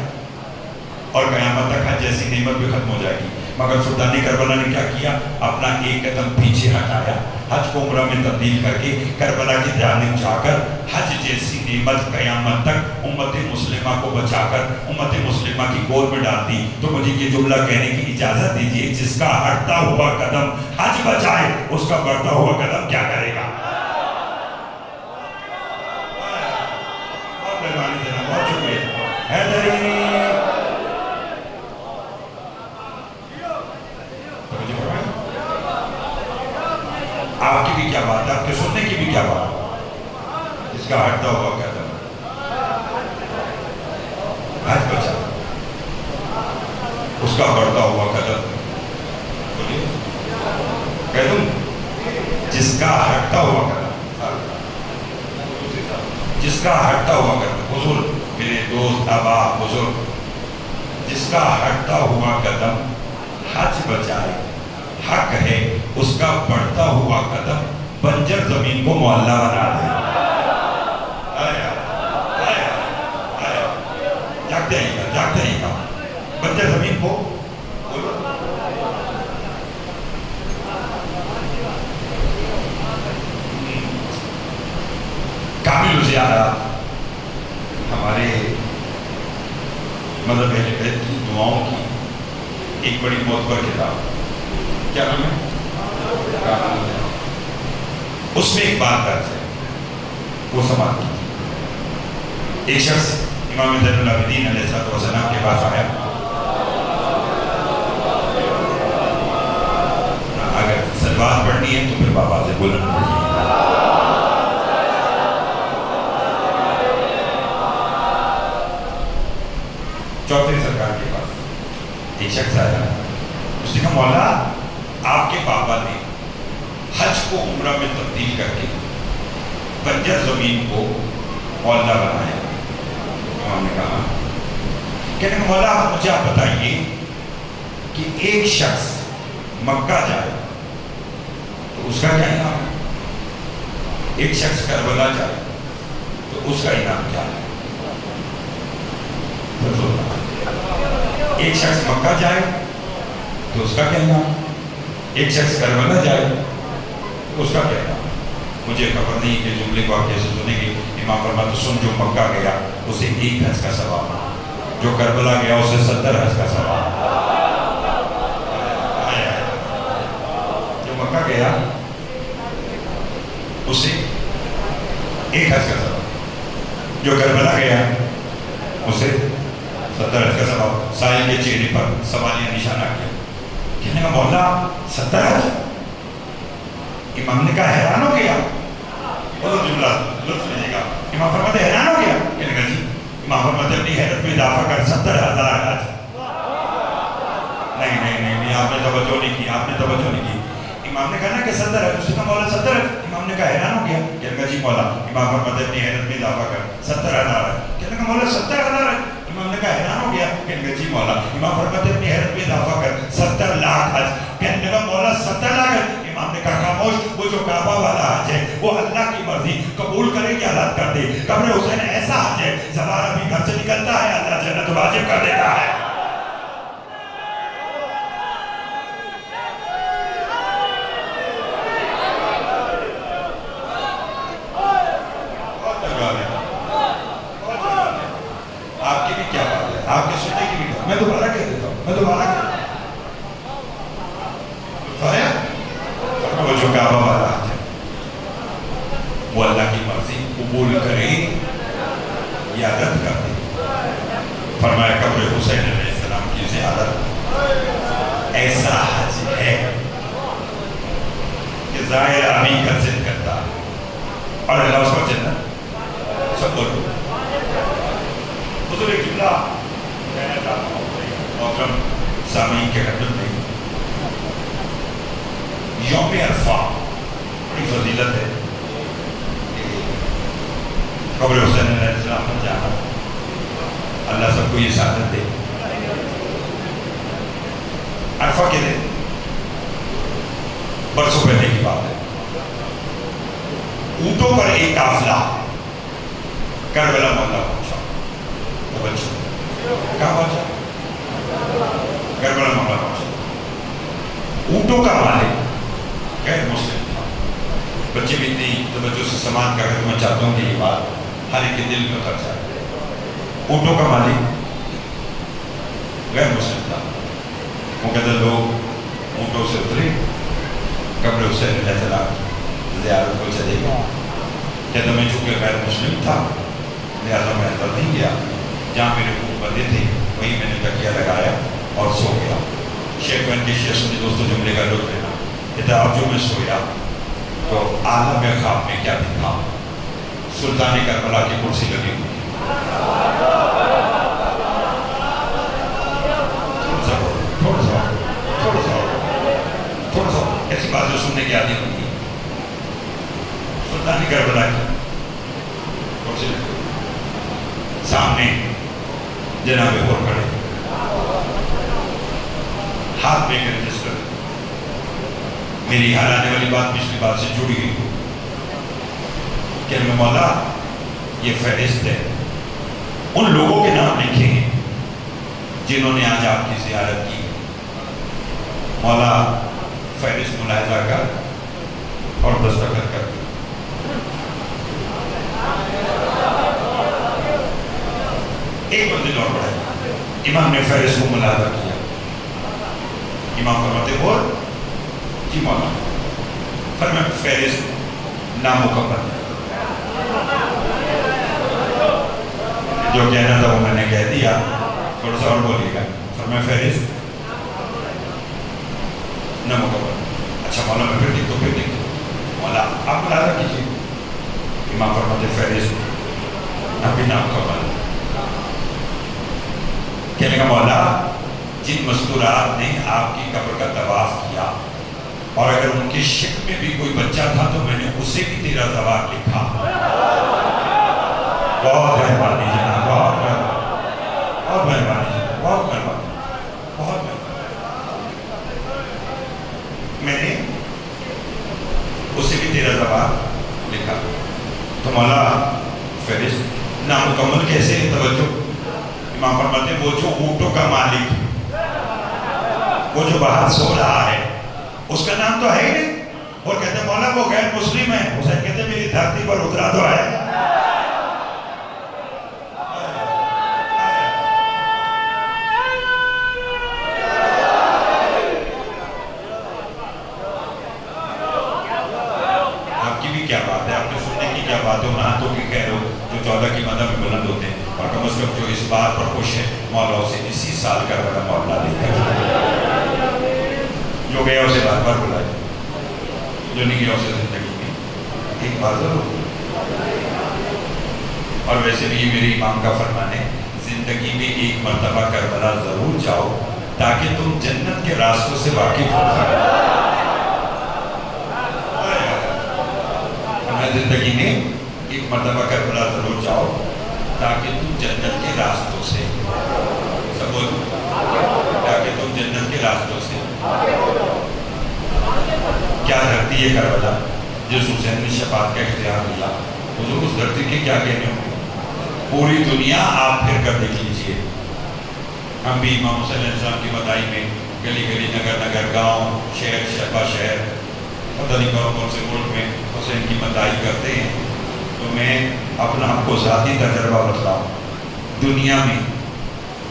اور قیامت تک حج جیسی نعمت بھی ختم ہو جائے گی۔ مگر سلطان کربلا نے کیا کیا؟ اپنا ایک قدم پیچھے ہٹایا، حج کو عمرہ میں تبدیل کر کے کربلا کی جانب جا کر حج جیسی نعمت قیامت تک امت مسلمہ کو بچا کر امت مسلمہ کی گود میں ڈال دی۔ تو مجھے یہ جملہ کہنے کی اجازت دیجیے، جس کا ہٹتا ہوا قدم حج بچائے اس کا بڑھتا ہوا قدم کیا کرے گا؟ بہت شکریہ۔ آپ کی بھی کیا بات ہے، آپ کے سننے کی بھی کیا بات ہے؟ اس کا ہٹتا ہوا قدم حج بچا، اس کا بڑھتا ہوا قدم بولیے کہہ دوں، جس کا ہٹتا ہوا قدم، جس کا ہٹتا ہوا قدم، حضور میرے دوست احباب بزرگ، جس کا ہٹتا ہوا قدم حج بچائے، حق ہے اس کا بڑھتا ہوا قدم بنجر زمین کو معلّہ بنا دے۔ جاگتے آئیے گا بنجر زمین کو کامل زیارات ہمارے مذہب اہل بیت کی دعاؤں کی ایک بڑی معتبر کتاب، کیا نام ہے؟ اس میں ایک بات درج ہے، وہ سماعت کی۔ ایک شخص امام زین العابدین علیہ السلام کے پاس آیا، اگر صلوات پڑھنی ہے تو پھر بابا سے بلند پڑھیے۔ چوتھے سرکار کے پاس ایک شخص آیا، اس نے کہا مولا آپ کے بابا نے حج کو عمرہ میں تبدیل کر کے بنجر زمین کو معلّہ بنایا. امام نے کہا کہ مولا مجھے آپ بتائیے کہ ایک شخص مکہ جائے تو اس کا کیا انعام ہے؟ ایک شخص کربلا جائے تو اس کا انعام کیا ہے؟ ایک شخص مکہ جائے تو اس کا کیا انعام؟ ایک شخص کربلا جائے تو اس کا کیا انعام؟ مجھے خبر نہیں کہ جملے کو آپ کیسے سنیں گے. امام فرماتے سن جو مکہ گیا اسے 1 حج کا ثواب, جو کربلا گیا اسے 70 حج کا ثواب. جو مکہ گیا اسے 1 حج کا ثواب, جو کربلا گیا اسے 70 حج کا ثواب. سائل کے چہرے پر سوالیہ نشانہ کیا. کہنے کا مولا 70 حج؟ امام نے کہا حیران ہو گیا. بہت جملہ لطف لیجیے گا. امام فرماتے حیران ہو گیا. کہنے کا جی. امام فرماتے اپنی حیرت میں اضافہ کر 70,000 حج. نہیں آپ نے توجہ نہیں کی, آپ نے توجہ نہیں کی. امام نے کہا نا کہ 70 حج. اس نے کہا مولا 70 حج. امام نے کہا حیران ہو گیا. کہنے کا جی مولا. امام فرماتے اپنی حیرت میں اضافہ کر 70,000 حج. کہنے کا مولا 70,000 حج. امام نے کہا حیران ہو گیا. کہنے کا جی مولا. امام فرماتے اپنی حیرت میں اضافہ کر 70 لاکھ حج. کہنے کا مولا 70 لاکھ حج. امام نے کہا خاموش, وہ جو کعبہ والا حج ہے وہ اللہ کی مرضی, قبول کرے یا رد کر دے. قبر حسین ایسا حج ہے زبان ابھی گھر سے نکلتا ہے اللہ جنت واجب کر دیتا ہے. آپ کی بھی کیا بات ہے, آپ کے سننے کی بھی بات. میں دوبارہ کہہ دیتا ہوں, میں دوبارہ کہہ دیتا ہوں. وہ جو کعبہ والا حج ہے وہ اللہ کی مرضی, قبول کرے یا رد کر دے. فرمایا قبر حسین علیہ السلام کی زیارت ایسا حج ہے کہ ظاہر آمین کا ذکر کرتا اور اللہ اس پر جنت. سب بولو حضور. ایک جملہ کہنا چاہتا ہوں محترم سامعین کے خدمت میں. یوم عرفہ بڑی فضیلت ہے. قبر حسین علیہ السلام پر جانا, اللہ سب کو یہ سعادت دے. عرفہ کے دن برسوں پہلے کی بات ہے, اونٹوں پر ایک قافلہ کربلا محلہ پہنچا. کہاں پہنچا؟ کربلا محلہ پہنچا. اونٹوں کا مالک غیر مسلم تھا. بچے بھی اتنی توجہ سے سماعت کر کے میں چاہتا ہوں کہ یہ بات ہر ایک کے دل میں اتر جائے. اونٹوں کا مالک غیر مسلم تھا. مقدر لوگ اونٹوں سے اترے, قبر حسین علیہ السلام کی زیارت کو چلے گئے. کہتا میں چونکہ غیر مسلم تھا لہٰذا میں اندر نہیں گیا. جہاں میرے منہ بندے تھے وہیں میں نے تکیہ لگایا اور سو گیا. شیخ بن کے شیخ سنی دوستوں جملے کا لطف لینا. کہتا اب جو میں سویا تو عالم خواب میں کیا دیکھا؟ سلطان کربلا کی کرسی لگی ہوئی. تھوڑا سا ایسی بات جو سننے کی عادت ہوئی ہے. سلطان کربلا کی کرسی لگی ہوئی, سامنے جناب اور کھڑے, ہاتھ میں رجسٹر. میری یہاں آنے والی بات پچھلی بات سے جڑی ہوئی کہ مولا یہ فہرست ہے ان لوگوں کے نام لکھے ہیں جنہوں نے آج آپ کی زیارت کی. مولا فہرست ملاحظہ کر اور دستخط کر. ایک منزل اور بڑھائی. امام نے فہرست کو ملاحظہ کیا. امام فرماتے اور جی مولا. فرمایا فہرست نامکمل ہے. جو کہنا تھا وہ میں نے کہہ دیا, تھوڑا سا اور بولیے گا. فرمایا فہرست نامکمل. اچھا مولا میں پھر دیکھ دو. مولا آپ ملاحظہ کیجیے. امام فرماتے فہرست ابھی نامکمل. کہنے کا مولا جن مستورات نے آپ کی قبر کا طواف کیا اور اگر ان کی شکل میں بھی کوئی بچہ تھا تو میں نے اسے بھی تیرا زوال لکھا۔ بہت مہربانی جناب، بہت مہربانی جناب، بہت مہربانی، بہت مہربانی۔ میں نے اسے بھی تیرا زوال لکھا۔ تو مولا فہرست نامکمل کیسے ہے؟ توجہ، امام فرماتے ہیں وہ جو اونٹوں کا مالک، وہ جو باہر سو رہا ہے، اس کا نام تو ہے ہی نہیں، اور کہتے ہیں مولا وہ غیر مسلم ہے۔ حسین کہتے ہیں میری دھرتی پر اترا تو ہے۔ آپ کی بھی کیا بات ہے، آپ کے سننے کی کیا بات ہے؟ ان ہاتھوں کی کہہ رہو جو 14 کی مدہ میں بلند ہوتے ہیں، اور کم از کم جو اس بات پر خوش ہے مولا اسے اسی سال کا بڑا مولا لے کر جو گیا اسے بار بار بلائے، جو نہیں گیا اسے زندگی میں ایک بار ضرور۔ اور ویسے بھی یہ میرے امام کا فرمان ہے، زندگی میں ایک مرتبہ کربلا ضرور جاؤ تاکہ تم جنت کے راستوں سے واقف ہو جاؤ۔ زندگی میں ایک مرتبہ کربلا ضرور جاؤ تاکہ تم جنت کے راستوں سے، سب بولو، تاکہ تم جنت کے راستوں سے۔ کیا دھرتی ہے کربلا جس حسین نے شفاعت کا اختیار لیا؟ حضور اس دھرتی کے کیا کہنے ہوں گے؟ پوری دنیا آپ پھر کر دیکھ لیجئے، ہم بھی امام حسین علیہ السلام کی مدائی میں گلی گلی، نگر نگر، گاؤں، شہر شہر شہر، پتہ نہیں کون سے ملک میں حسین کی مدائی کرتے ہیں۔ تو میں اپنا ہم کو ذاتی تجربہ بتلاؤں، دنیا میں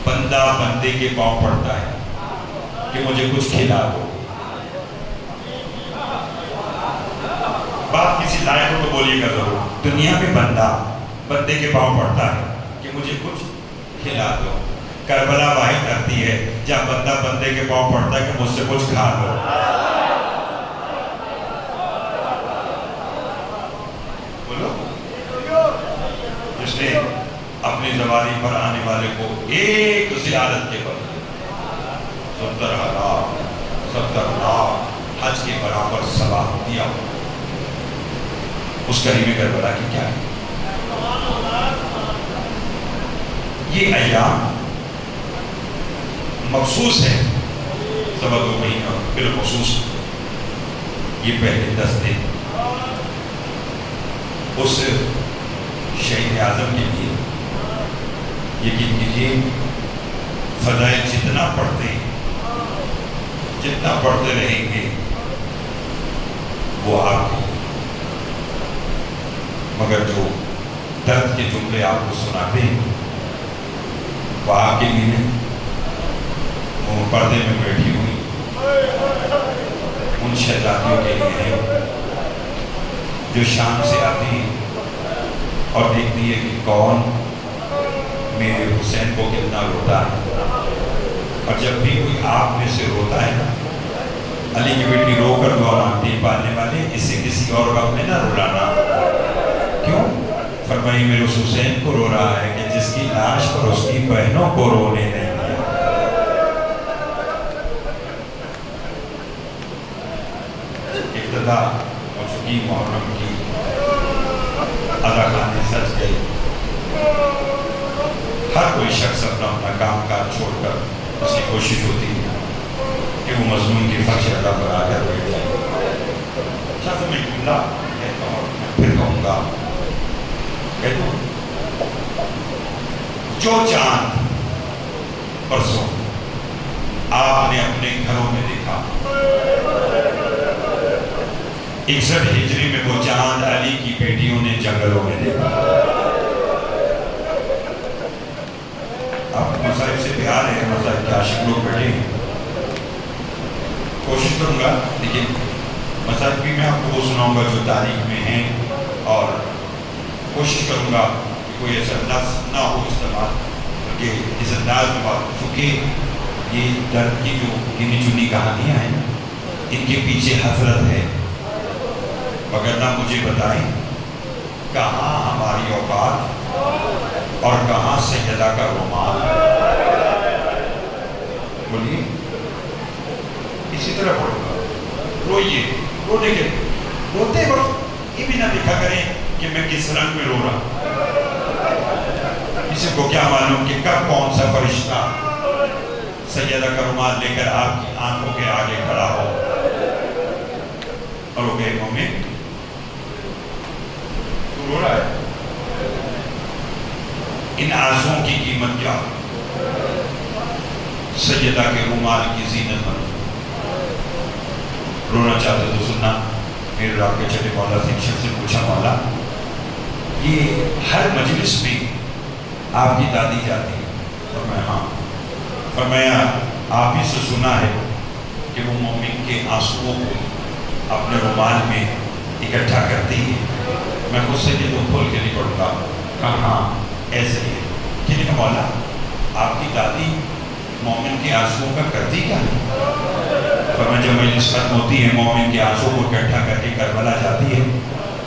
بندہ بندے کے پاؤں پڑتا ہے کہ مجھے کچھ کھلا دو۔ بات کسی لائق ہو تو بولیے گا ضرور، دنیا میں بندہ بندے کے پاؤں پڑتا ہے کہ مجھے کچھ کھلا دو۔ کربلا واحد کرتی ہے جب بندہ بندے کے پاؤں پڑتا ہے کہ مجھ سے کچھ کھا دو۔ بولو، جس نے اپنی زواری پر آنے والے کو ایک زیارت کے بدلے 70 لاکھ حج کے برابر ثواب دیا، اس کریم کربلا کی کیا ہے؟ یہ ایام مخصوص ہے، سوا 2 مہینہ بالخصوص یہ پہلے 10 دن اس شہید اعظم کے لیے یقین کیجیے فضائل جتنا پڑھتے رہیں گے وہ آپ کے لیے، مگر جو درد کے جملے آپ کو سناتے ہیں وہ آپ کے لیے نہیں، وہ پردے میں بیٹھی ہوئی ان شہزادیوں کے لیے ہے جو شام سے آتی ہے اور دیکھتی ہے کہ کون میرے حسین کو کتنا روتا ہے۔ اور جب بھی کوئی آپ میں سے روتا ہے نا، علی کی بیٹی رو کر دعا مانگتی ہے، پالنے والے اس سے کسی اور وقت میں نہ رولانا۔ کیوں؟ فرمائی میرے اس حسین کو رو رہا ہے کہ جس کی لاش پر اس کی بہنوں کو رونے نہیں دیا۔ ابتدا ہو چکی محرم کی، اذاخانے سج گئی، ہر کوئی شخص اپنا کام کاج چھوڑ کر اس کی کوشش ہوتی ہے کہ وہ مظلوم کی فرش ادا پر آ کر بیٹھ جائے۔ شخص میں جملہ کہتا ہوں، پھر کہوں گا، کہتا ہوں جو چاند پرسوں آپ نے اپنے گھروں میں دیکھا، 61 ہجری میں وہ چاند علی کی بیٹیوں نے جنگلوں میں دیکھا۔ آپ مسائب سے پیار ہے، مسائب کے عاشق لوگ بیٹھے ہیں، کوشش کروں گا لیکن مسائب بھی میں آپ کو وہ سناؤں گا جو تاریخ میں ہیں، اور کوشش کروں گا کہ کوئی ایسا لفظ نہ ہو استعمال کہ اس انداز میں بات، کیونکہ یہ درد کی جو گنی چنی کہانیاں ہیں ان کے پیچھے حسرت ہے، مگر نہ مجھے بتائیں کہاں ہماری اوقات اور کہاں سیدہ کا رومال۔ بولیے، اسی طرح پڑھوں گا، روئیے دیکھا کون سا فرشتہ سیدہ کا رومال لے کر آپ کی آنکھوں کے آگے کھڑا ہو اور وہ کہے مومن تو رو رہا ہے، ان آنسوؤں کی قیمت کیا؟ سیدہ کے رومال کی زینت بن رونا چاہتے تو سننا۔ میرے رب کے چھٹے مولا سے شخص سے پوچھا مولا یہ ہر مجلس میں آپ کی دادی جاتی ہے؟ فرمایا ہاں۔ فرمایا آپ ہی سے سنا ہے کہ وہ مومن کے آنسوؤں کو اپنے رومال میں اکٹھا کرتی ہے۔ میں خود سے یہ تو کھول کے نہیں پڑھوں گا۔ کہا ہاں ایسے ہی ہے۔ کہ نہیں مولا آپ کی دادی مومن کے آنسوؤں کا کرتی کیا نہیں؟ فرمایا جب مجلس ختم ہوتی ہے مومن کے آنسو کو اکٹھا کر کے کربلا جاتی ہے،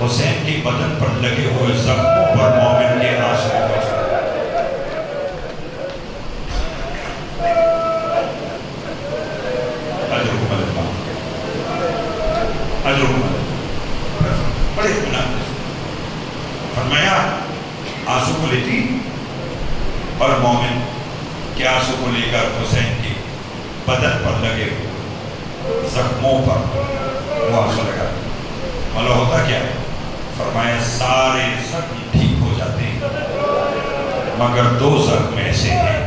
حسین کے بدن پر لگے ہوئے زخموں پر مومن کے آنسو پہنچتے ہیں۔ اجرکم اللہ، اجرکم اللہ، بڑے گناہ۔ فرمایا آنسو کو لیتی اور مومن کے آنسو کو لے کر حسین کے بدن پر لگے ہوئے زخموں پر وہ آنسو لگاتی۔ مولا ہوتا کیا ہے؟ فرمایا سارے زخم ٹھیک ہو جاتے ہیں مگر دو زخم ایسے ہیں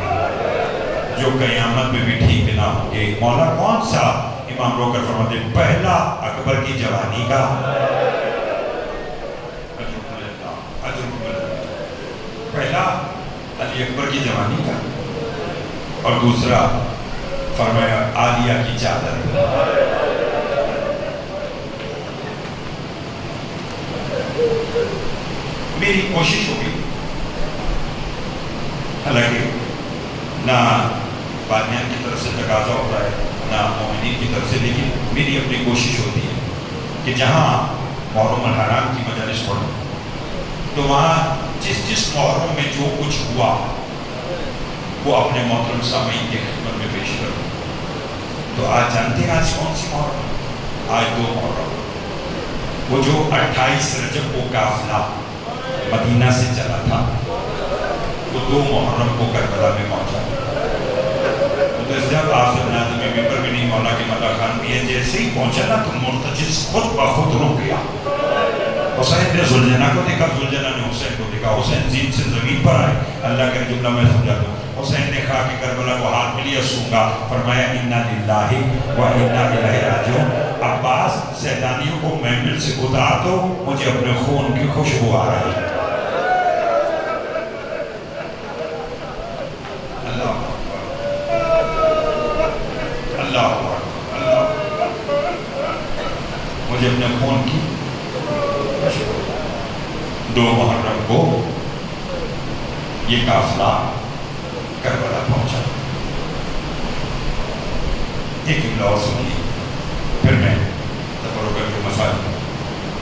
جو قیامت میں بھی ٹھیک نہ ہوں گے۔ مولا کون سا؟ امام رو کر فرماتے ہیں پہلا اکبر کی جوانی کا، پہلا علی اکبر کی جوانی کا، اور دوسرا فرمایا عالیہ کی چادر۔ میری کوشش ہوگی، حالانکہ نہ بانیان کی طرف سے تقاضا ہوتا ہے نہ مومنین کی طرف سے، لیکن میری اپنی کوشش ہوتی ہے کہ جہاں محرم الحرام کی مجالس پڑھوں تو وہاں جس محرم میں جو کچھ ہوا وہ اپنے محترم سامعین کی خدمت میں پیش کروں۔ تو آج جانتے ہیں آج کون سی محرم؟ آج 2 محرم، وہ جو 28 رجب کو قافلہ مدینہ سے چلا تھا وہ 2 محرم کو کربلا میں پہنچا۔ تو جب آپ سے نازم ممبر میں نہیں مولا کے مدح خان بھی ہے، جیسے ہی پہنچا نا تو مرتجز خود بخود رک گیا۔ حسین نے زلجنہ کو دیکھا، زلجنہ نے حسین کو دیکھا، حسین زین سے زمین پر آئے۔ اللہ کا جملہ میں سمجھا دوں، حسین نے کہا کہ کربلا کو ہاتھ میں لیا سونگا، فرمایا انا للہ و انا الیہ راجعون۔ عباس سیدانیوں کو محمل سے اتار دو، مجھے اپنے خون کی خوشبو آ رہی ہے۔ مجھے اپنے خون کی 2 محرم کو یہ قافلہ کربلا پہنچا۔ ایک جملہ اور سنیے، پھر میں تبرکہ کے مسائل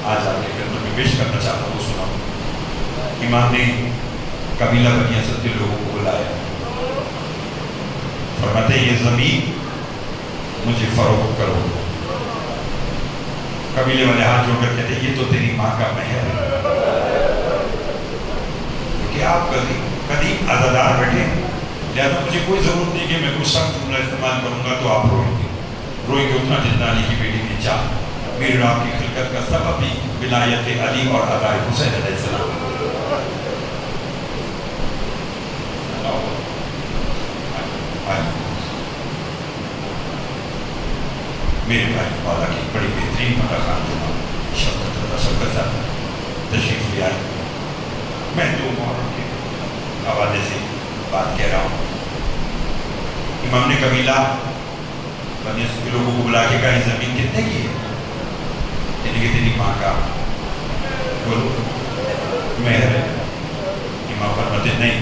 آج آپ کے خدمت میں پیش کرنا چاہتا ہوں، سناؤں۔ امام نے قبیلہ بنی اسد کے لوگوں کو بلایا، فرماتے ہیں یہ زمین مجھے فروخت کرو۔ قبیلے والے ہاتھ جوڑ کر کہتے ہیں یہ تو تیری ماں کا مہر ہے، کہ آپ قدیم عزادار بیٹھے ہیں، لہذا مجھے کوئی ضرورت نہیں کہ میں کوئی سخت جملہ استعمال کروں گا تو آپ روئیں گے اتنا جتنا علی کی بیٹی نے چاہا۔ میرے رب کی خلقت کا سبب بھی ولایت علی اور عطا حسین علیہ السلام۔ میرے بھائی والا کی بڑی بہترین مدح خان جناب شفقت تشریف لے آئے۔ میں 2 محرم کے حوالے سے بات کہہ رہا ہوں۔ امام نے قبیلہ بنی اسد کے لوگوں کو بلا کے کہا یہ زمین کتنے کی ہے؟ یعنی کہ تیری ماں کا بولو مہر ہے۔ امام فرماتے نہیں،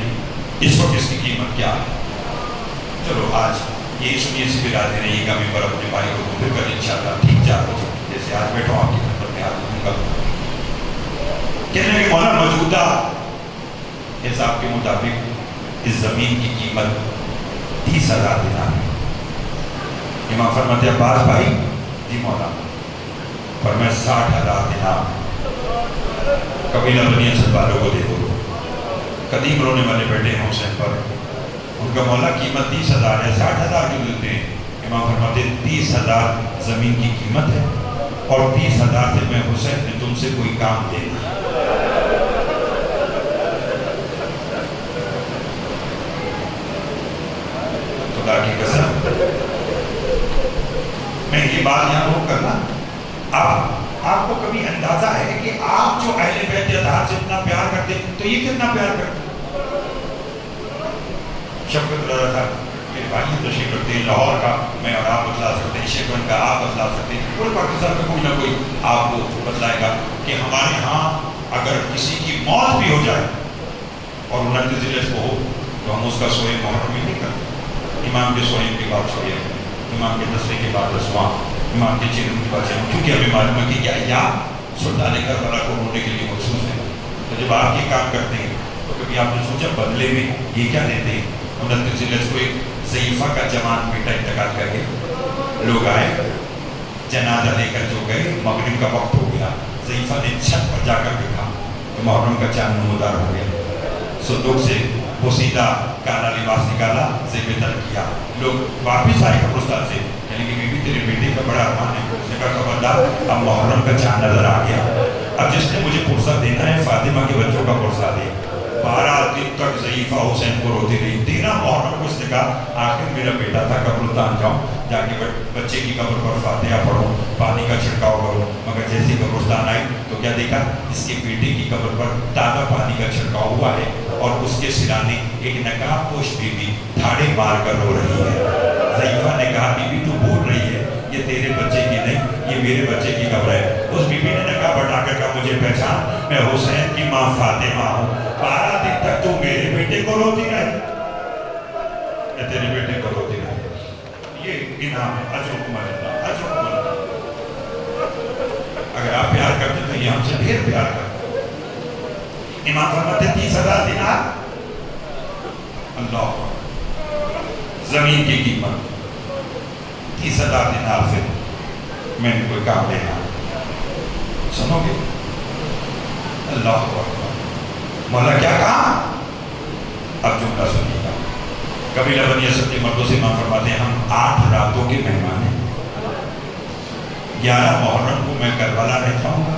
اس وقت اس کی قیمت کیا ہے؟ چلو آج یہی سنیے سے بھی راضی رہیے گا، میں پر اپنے بھائی کو پھر کر انشاءاللہ ٹھیک 4 بجے جیسے آج بیٹھا ہوں آپ کی خدمت میں حاضر ہوں گا۔ کہنے کہ مولا موجودہ حساب کے مطابق اس زمین کی قیمت 30,000 دینار ہے۔ امام فرماتے ہیں عباس بھائی جی مولا، فرمایا 60,000 دینار قبیلہ بنی اسد والوں کو دے دو۔ قدیم رونے والے بیٹھے ہیں حسین پر، کا مولا قیمت 30,000 ہے، 60,000 کیوں دیتے ہیں؟ امام فرماتے 30,000 زمین کی قیمت ہے اور 30,000 سے میں حسین نے تم سے کوئی کام لینا۔ خدا کی قسم میں یہ بات یہاں روک کرنا، آپ کو کبھی اندازہ ہے کہ آپ جو اہل بیت اطہار سے اتنا پیار کرتے تو یہ کتنا پیار کرتے؟ شفقت رضا تھا میرے بھائی تشریف رکھتے ہیں لاہور کا، میں اور آپ بتلا سکتے ہیں، شیخون کا آپ بتلا سکتے ہیں، پورے پاکستان میں کوئی نہ کوئی آپ کو بتلائے گا کہ ہمارے ہاں اگر کسی کی موت بھی ہو جائے اور 29 ذیلحج کو ہو تو ہم اس کا سوئے محرم میں نہیں کرتے، امام کے سوئے کے بعد سوئے، امام کے دسویں کے بعد دسواں، امام کے چہرے کے بعد چہرے، کیونکہ ہمیں معلوم ہے کہ یہ ایام سلطان کربلا کو رونے کے لیے مخصوص ہے۔ تو جب آپ یہ کام کرتے ہیں تو کبھی آپ نے سوچا بدلے میں یہ کیا دیتے ہیں؟ 29 ذیلحج کو ایک ضعیفہ کا جوان بیٹا انتقال کر گیا، لوگ آئے جنازہ لے کر جو گئے، مغرب کا وقت ہو گیا، ضعیفہ نے چھت پر جا کر دیکھا تو محرم کا چاند نمودار ہو گیا، صندوق سے بوسیدہ کالا لباس نکالا، زیب تن کیا، لوگ واپس آئے قبرستان سے یعنی کہ بی بی تیرے بیٹے کا بڑا ارمان ہے، اس نے کہا خبردار اب محرم کا چاند نظر آ گیا، اب جس نے مجھے پرسہ دینا ہے فاطمہ کے بچوں کا پرسہ دے۔ 12 دن تک ضعیفہ حسین کو روتی رہی، 13 محرم کو اس نے کہا آخر میرا بیٹا تھا قبرستان جاؤں، جا کے بچے کی قبر پر فاتحہ پڑھوں، پانی کا چھڑکاؤ کروں، مگر جیسے قبرستان آئی تو کیا دیکھا؟ اس کے بیٹے کی قبر پر تازہ پانی کا چھڑکاؤ ہوا ہے اور اس کے سرانے ایک نقاب پوش بی بی دھاڑے مار کر رو رہی ہے۔ ضعیفہ نے کہا بی بی تو بھول رہی ہے یہ تیرے بچے کی نہیں، یہ میرے بچے کی قبر ہے۔ اس بی بی نے نقاب ہٹا کر کہا مجھے پہچان، میں حسین کی ماں فاطمہ ہوں، 12 دن تک تو میرے بیٹے کو روتی رہی، میں تیرے بیٹے کو روتی رہی۔ یہ انعام ہے، اجرکم اللہ، اجرکم اللہ۔ اگر آپ پیار کرتے تو یہ ہم سے ڈھیر پیار کرتے۔ امام فرماتے 30,000 دینار، اللہ زمین کی قیمت، 30,000 دینار سے میں نے کوئی کام لینا، سنو گے؟ اللہ اکبر، مولا کیا کہا؟ اب جملہ سنیے گا۔ قبیلہ بنی اسد کے مردوں سے امام فرماتے ہیں ہم 8 راتوں کے مہمان ہیں، 11 محرم کو میں کربلا رہ جاؤں گا،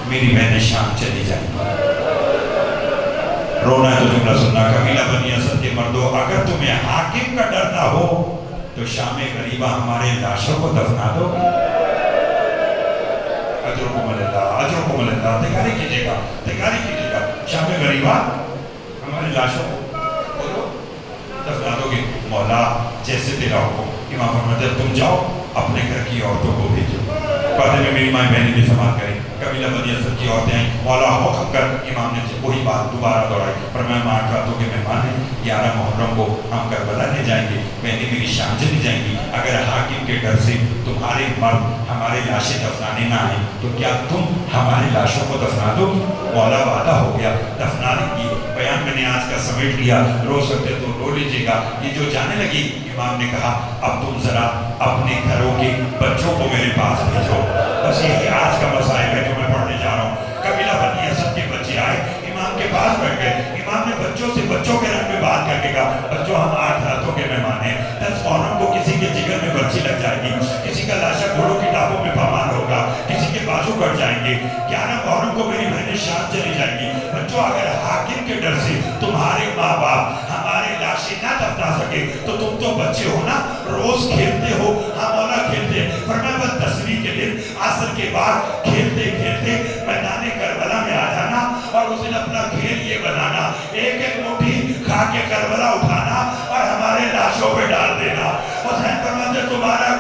میری بہنیں شام چلی جائیں گی۔ رونا ہے تو جملہ سننا، قبیلہ بنی اسد کے مردوں اگر تمہیں حاکم کا ڈر نہ ہو تو شام غریبہ ہمارے لاشوں کو دفنا دو گے۔ اجرکم اللہ، اجرکم اللہ، تیاری کیجئے گا، تیاری کیجئے گا، شام غریبہ ہمارے لاشوں کو دفنا دو گے۔ مولا جیسے تیرا حکم۔ امام فرماتے ہیں تم جاؤ اپنے گھر کی عورتوں کو بھیجو، پردے میں میری مائیں بہنیں بھی سماعت کریں۔ قبیلہ بنی اسد کی عورتیں آئیں، مولا حکم کر۔ امام نے وہی بات دوبارہ دہرائی، فرمایا ہم 8 راتوں کے مہمان ہیں، 11 محرم کو ہم کربلا لے جائیں گے، بہنیں میری شام چلی جائیں گی، اگر حاکم کے ڈر سے تمہارے مرد ہمارے لاشیں دفنانے نہ آئیں تو کیا تم ہماری لاشوں کو دفنا دو گی؟ مولا وعدہ ہو گیا، دفنا دیں گی۔ بیان میں نے آج کا سمیٹ لیا، رو سکتے تو رو لیجیے گا۔ یہ جو جانے لگی امام نے کہا اب تم ذرا اپنے گھروں کے بچوں کو میرے پاس بھیجو، بس یہی آج کا مسائل ہے جو میں پڑھنے جا رہا ہوں۔ قبیلہ بنی اسد کے بچے آئے امام کے پاس بیٹھ گئے، امام نے بچوں سے بچوں کے رنگ میں بات کر کے کہا بچوں ہم 8 راتوں کے مہمان ہیں، 10 محرم کو کسی کے جگر میں برچی لگ جائے گی، کسی کا لاشا گھوڑوں کی ٹاپوں میں پامال ہوگا، کسی کے بازو کٹ جائیں گے، 11 محرم کو میری بہنیں شام چلی جائیں گی۔ بچوں اگر حاکم کے ڈر سے تمہارے ماں باپ ہمارے لاشیں نہ دفنا سکے تو تم تو بچے ہو نا، روز کھیلتے ہو، ہاں مولا کھیلتے ہیں، فرمایا بس 10ویں کے دن عصر کے بعد کھیلتے کھیلتے میدان کربلا میں آ جانا اور اس دن اپنا کھیل یہ بنانا، ایک ایک مٹھی کھا کے کربلا اٹھانا اور ہمارے لاشوں پہ ڈال دینا۔ حسین فرماتے تمہارا